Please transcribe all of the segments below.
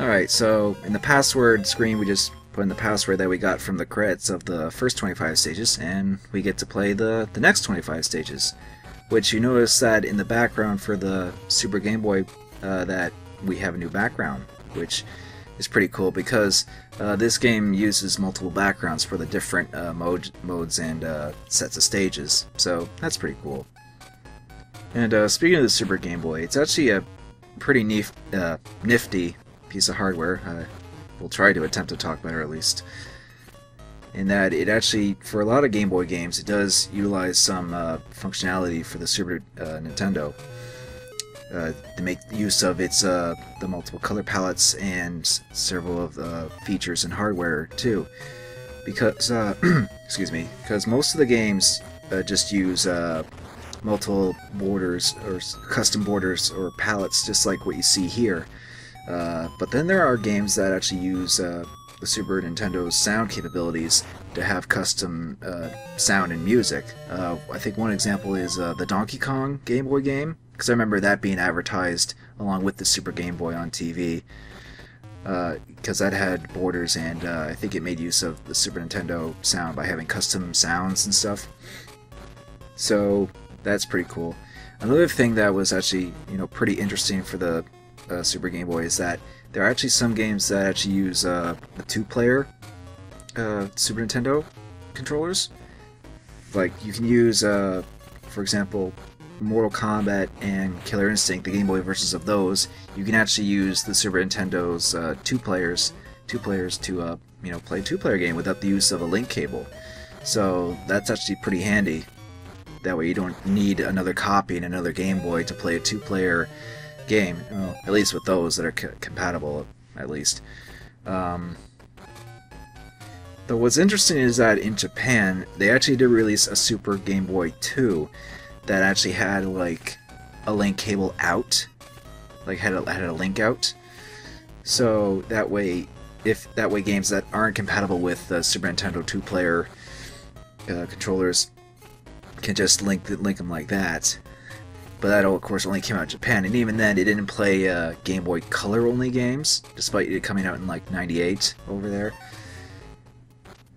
Alright, so in the password screen we just put in the password that we got from the credits of the first 25 stages, and we get to play the next 25 stages. Which you notice that in the background for the Super Game Boy that we have a new background, which is pretty cool because this game uses multiple backgrounds for the different modes and sets of stages, so that's pretty cool. And speaking of the Super Game Boy, it's actually a pretty nifty piece of hardware. We'll try to attempt to talk about it at least. In that it actually, for a lot of Game Boy games, it does utilize some functionality for the Super Nintendo to make use of its the multiple color palettes and several of the features and hardware too. Because excuse me, because most of the games just use multiple borders or custom borders or palettes, just like what you see here. But then there are games that actually use the Super Nintendo's sound capabilities to have custom sound and music. I think one example is the Donkey Kong Game Boy game, because I remember that being advertised along with the Super Game Boy on TV, because that had borders, and I think it made use of the Super Nintendo sound by having custom sounds and stuff. So that's pretty cool. Another thing that was actually, pretty interesting for the Super Game Boy is that there are actually some games that actually use the two-player Super Nintendo controllers. Like you can use, for example, Mortal Kombat and Killer Instinct, the Game Boy versions of those. You can actually use the Super Nintendo's two players to play a two-player game without the use of a link cable. So that's actually pretty handy. That way you don't need another copy and another Game Boy to play a two-player game, well, at least with those that are compatible, at least. Though what's interesting is that in Japan, they actually did release a Super Game Boy 2 that actually had like a link cable out, like had a link out. So that way, games that aren't compatible with the Super Nintendo two-player controllers can just link them like that. But that, of course, only came out in Japan, and even then, it didn't play Game Boy Color only games, despite it coming out in like '98 over there.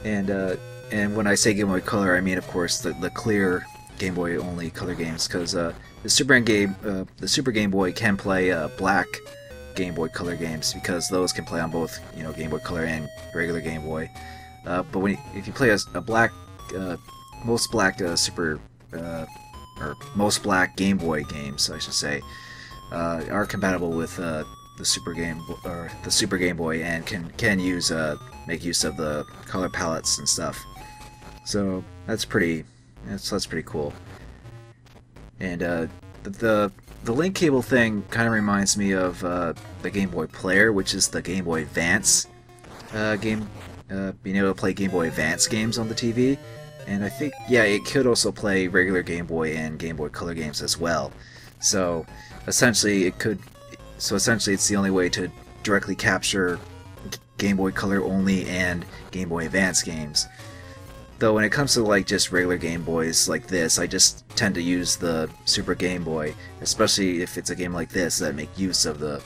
And when I say Game Boy Color, I mean, of course, the clear Game Boy only color games, because the Super Game Boy can play black Game Boy Color games, because those can play on both, Game Boy Color and regular Game Boy. But if you play a black, most black most black Game Boy games, I should say, are compatible with the Super Game Boy and can use make use of the color palettes and stuff. So that's pretty cool. And the link cable thing kind of reminds me of the Game Boy Player, which is the Game Boy Advance game, being able to play Game Boy Advance games on the TV. And I think, yeah, it could also play regular Game Boy and Game Boy Color games as well. So essentially, it's the only way to directly capture Game Boy Color only and Game Boy Advance games. Though when it comes to like just regular Game Boys like this, I just tend to use the Super Game Boy, especially if it's a game like this that make use of the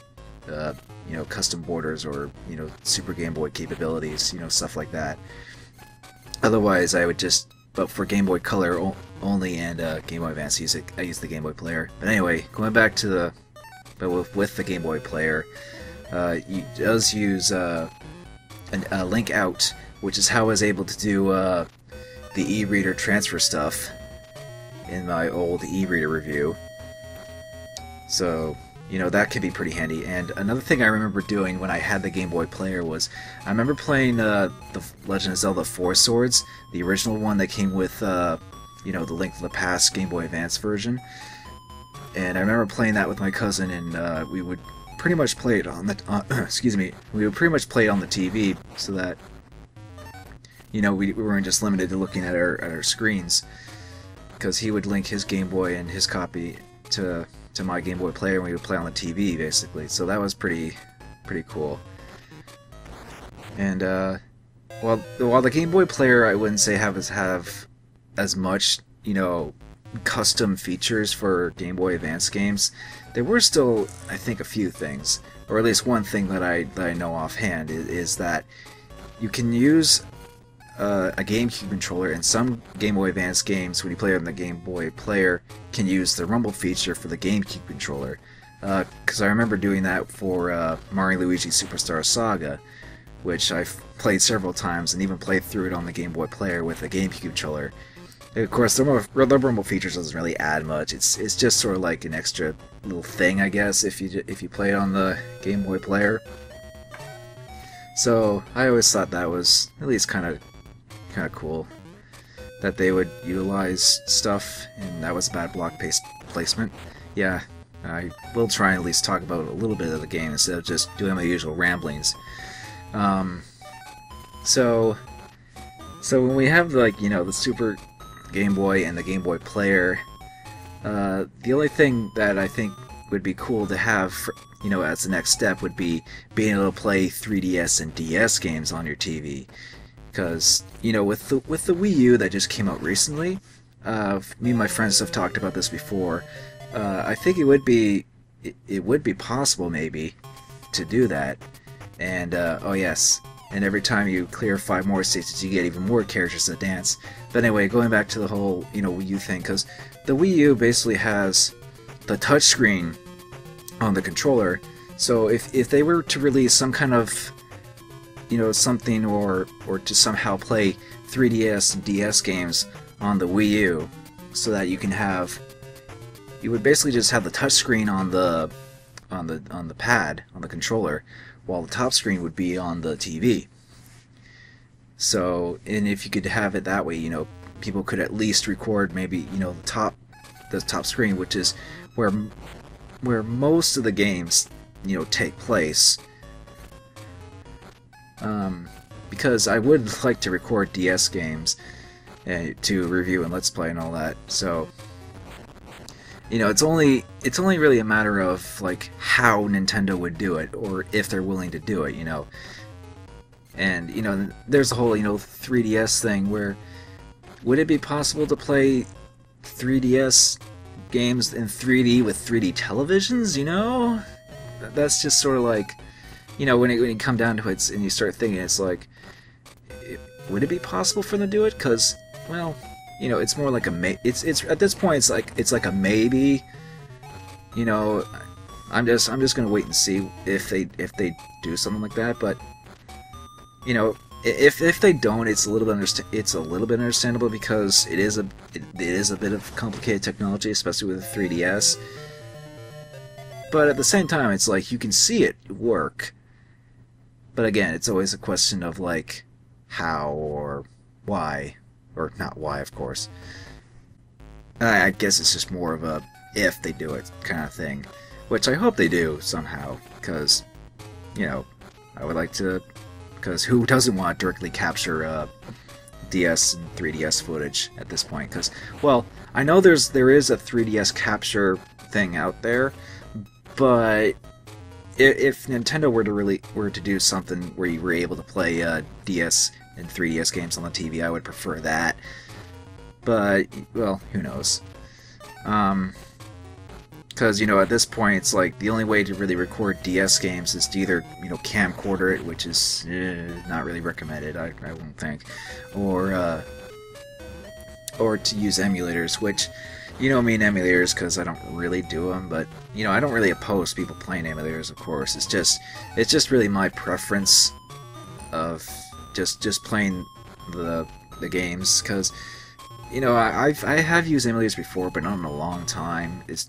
custom borders or Super Game Boy capabilities, stuff like that. Otherwise, I would just, but for Game Boy Color only and Game Boy Advance, I use the Game Boy Player. But anyway, going back to with the Game Boy Player, it does use a link out, which is how I was able to do the e-reader transfer stuff in my old e-reader review. So that could be pretty handy. And another thing I remember doing when I had the Game Boy Player was, I remember playing the Legend of Zelda 4 Swords, the original one that came with, the Link to the Past Game Boy Advance version. And I remember playing that with my cousin, and we would pretty much play it on the, excuse me, we would pretty much play it on the TV, so that, we weren't just limited to looking at our screens, because he would link his Game Boy and his copy to my Game Boy Player, and we would play on the TV, basically. So that was pretty cool. And while the Game Boy Player, I wouldn't say have as much custom features for Game Boy Advance games, there were still, I think, a few things. or at least one thing that I know offhand, is that you can use a GameCube controller, and some Game Boy Advance games, when you play on the Game Boy Player, can use the rumble feature for the GameCube controller. Because I remember doing that for Mario & Luigi Superstar Saga, which I've played several times, and even played through it on the Game Boy Player with a GameCube controller. And of course, the rumble features doesn't really add much. It's just sort of like an extra little thing, I guess, if you play it on the Game Boy Player. So I always thought that was at least kind of cool that they would utilize stuff, and that was a bad block placement. Yeah, I will try and at least talk about a little bit of the game instead of just doing my usual ramblings. So when we have, like, the Super Game Boy and the Game Boy Player, the only thing that I think would be cool to have, as the next step, would be being able to play 3DS and DS games on your TV. Because, with the Wii U that just came out recently, me and my friends have talked about this before. I think it would be possible, maybe, to do that. And oh yes, and every time you clear 5 more stages, you get even more characters to dance. But anyway, going back to the whole Wii U thing, because the Wii U basically has the touchscreen on the controller. So if they were to release some kind of something, or to somehow play 3DS and DS games on the Wii U, so that you would basically just have the touchscreen on the pad, on the controller, while the top screen would be on the TV. So, and if you could have it that way, people could at least record maybe the top screen, which is where most of the games take place. Because I would like to record DS games to review and let's play and all that. So it's only really a matter of like how Nintendo would do it, or if they're willing to do it, And there's the whole 3DS thing, where would it be possible to play 3DS games in 3D with 3D televisions? That's just sort of like, when you come down to it and you start thinking, it's like, would it be possible for them to do it? Because, well, it's more like it's at this point it's like a maybe. I'm just gonna wait and see if they do something like that. But if they don't, it's a little bit understandable, because it is a bit of complicated technology, especially with the 3DS. But at the same time, it's like you can see it work. But again, it's always a question of like how or why. Or not why, of course. I guess it's just more of a if they do it kind of thing. Which I hope they do somehow, because, I would like to... Because who doesn't want to directly capture DS and 3DS footage at this point? Because, well, I know there is a 3DS capture thing out there, but if Nintendo were to do something where you were able to play DS and 3DS games on the TV, I would prefer that. But, well, who knows? Because, at this point, it's like the only way to really record DS games is to either, camcorder it, which is not really recommended, I won't think, or to use emulators, which, me and emulators, because I don't really do them, but, I don't really oppose people playing emulators, of course. It's just really my preference of just playing the games, because I have used emulators before, but not in a long time. It's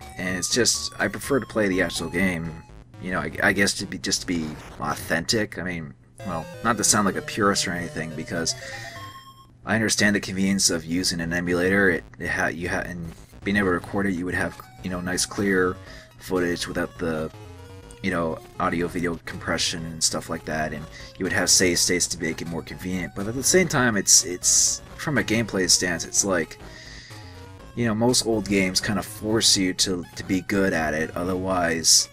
just I prefer to play the actual game. I guess to be authentic. I mean, well, not to sound like a purist or anything, because I understand the convenience of using an emulator. And being able to record it, you would have nice clear footage without the audio video compression and stuff like that, and you would have save states to make it more convenient. But at the same time, it's from a gameplay stance, it's like, most old games kind of force you to be good at it. Otherwise,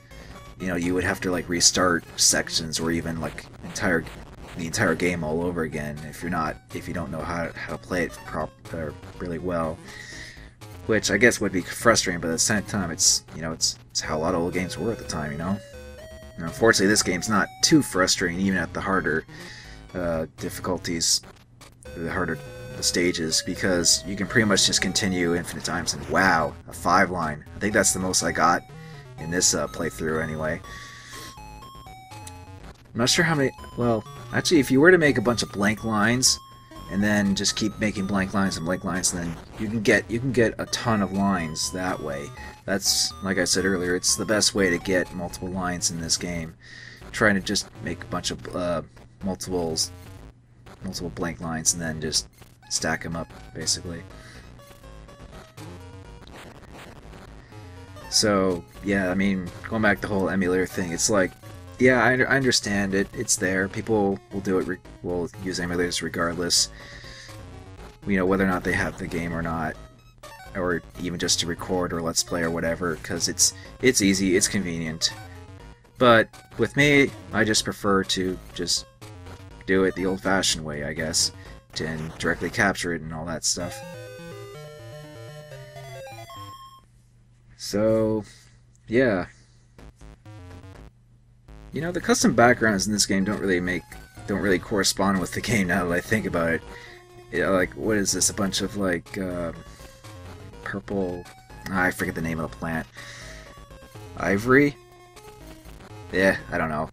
you would have to like restart sections, or even like the entire game all over again if you don't know how to play it really well. Which I guess would be frustrating, but at the same time, it's how a lot of old games were at the time, And unfortunately, this game's not too frustrating, even at the harder difficulties, the harder stages, because you can pretty much just continue infinite times. And wow, a 5-line. I think that's the most I got in this playthrough anyway. I'm not sure how many... Well, actually, if you were to make a bunch of blank lines, and then just keep making blank lines and blank lines, and then you can get a ton of lines that way. That's, like I said earlier, it's the best way to get multiple lines in this game. Trying to just make a bunch of multiple blank lines and then just stack them up, basically. So yeah, I mean, going back to the whole emulator thing, it's like, yeah, I understand it. It's there. People will do it. Will use emulators regardless. You know, whether or not they have the game or not, or even just to record or let's play or whatever, because it's easy, it's convenient. But with me, I just prefer to just do it the old-fashioned way, I guess, and directly capture it and all that stuff. So, yeah. You know, the custom backgrounds in this game don't really correspond with the game now that I think about it. You know, like, what is this? A bunch of, like, purple... I forget the name of the plant. Ivory? Yeah, I don't know.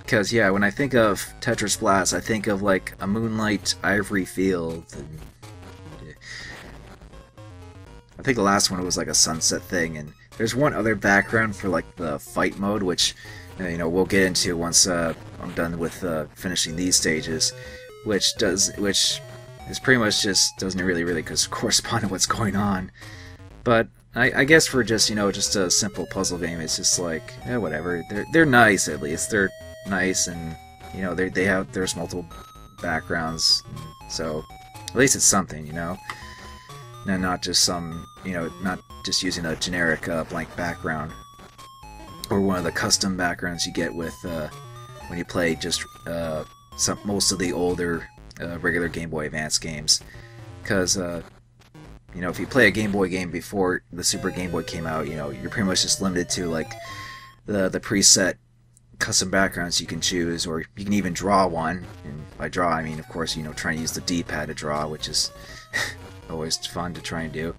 Because, yeah, when I think of Tetris Blast, I think of, like, a moonlight ivory field. And, yeah. I think the last one was, like, a sunset thing, and there's one other background for, like, the fight mode, which, you know, we'll get into once I'm done with finishing these stages, which is pretty much just doesn't really correspond to what's going on. But I guess for just, you know, just a simple puzzle game, it's just like, whatever. They're nice, at least. They're nice, and, you know, there's multiple backgrounds, so at least it's something, you know, and not just some, you know, not just using a generic blank background, or one of the custom backgrounds you get with when you play just most of the older regular Game Boy Advance games, because you know, if you play a Game Boy game before the Super Game Boy came out, you know, you're pretty much just limited to, like, the preset custom backgrounds you can choose, or you can even draw one. And by draw, I mean, of course, you know, trying to use the D-pad to draw, which is always fun to try and do.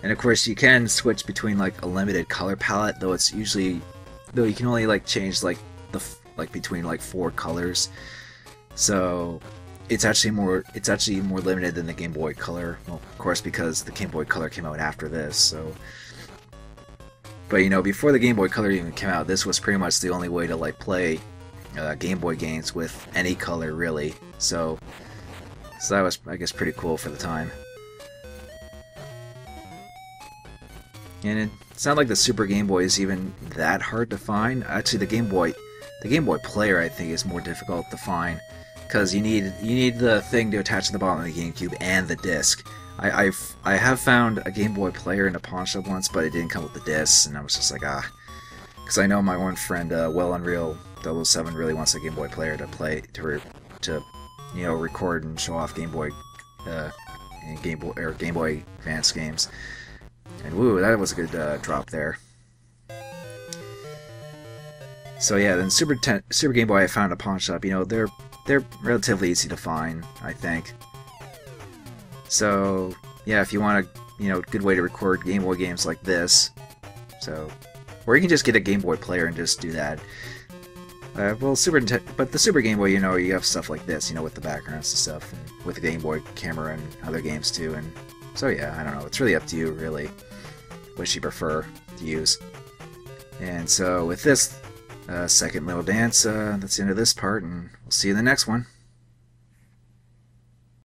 And of course, you can switch between, like, a limited color palette, though you can only, like, change, like, between, like, 4 colors. So it's actually more limited than the Game Boy Color. Well, of course, because the Game Boy Color came out after this, so. But, you know, before the Game Boy Color even came out, this was pretty much the only way to, like, play Game Boy games with any color, really. So that was, I guess, pretty cool for the time. And it's not like the Super Game Boy is even that hard to find. Actually, the Game Boy Player, I think, is more difficult to find, because you need the thing to attach to the bottom of the GameCube and the disc. I have found a Game Boy Player in a pawn shop once, but it didn't come with the discs, and I was just like, because I know my one friend, Well Unreal 007, really wants a Game Boy Player to play to you know, record and show off Game Boy Game Boy Advance games. And woo, that was a good drop there. So yeah, then Super Game Boy I found at a pawn shop. You know, they're relatively easy to find, I think. So yeah, if you want a, you know, good way to record Game Boy games like this, so, or you can just get a Game Boy Player and just do that. Well, but the Super Game Boy, you know, you have stuff like this, you know, with the backgrounds and stuff, and with the Game Boy camera and other games too. And so yeah, I don't know. It's really up to you, really, which you prefer to use. And so with this second little dance, that's the end of this part, and we'll see you in the next one.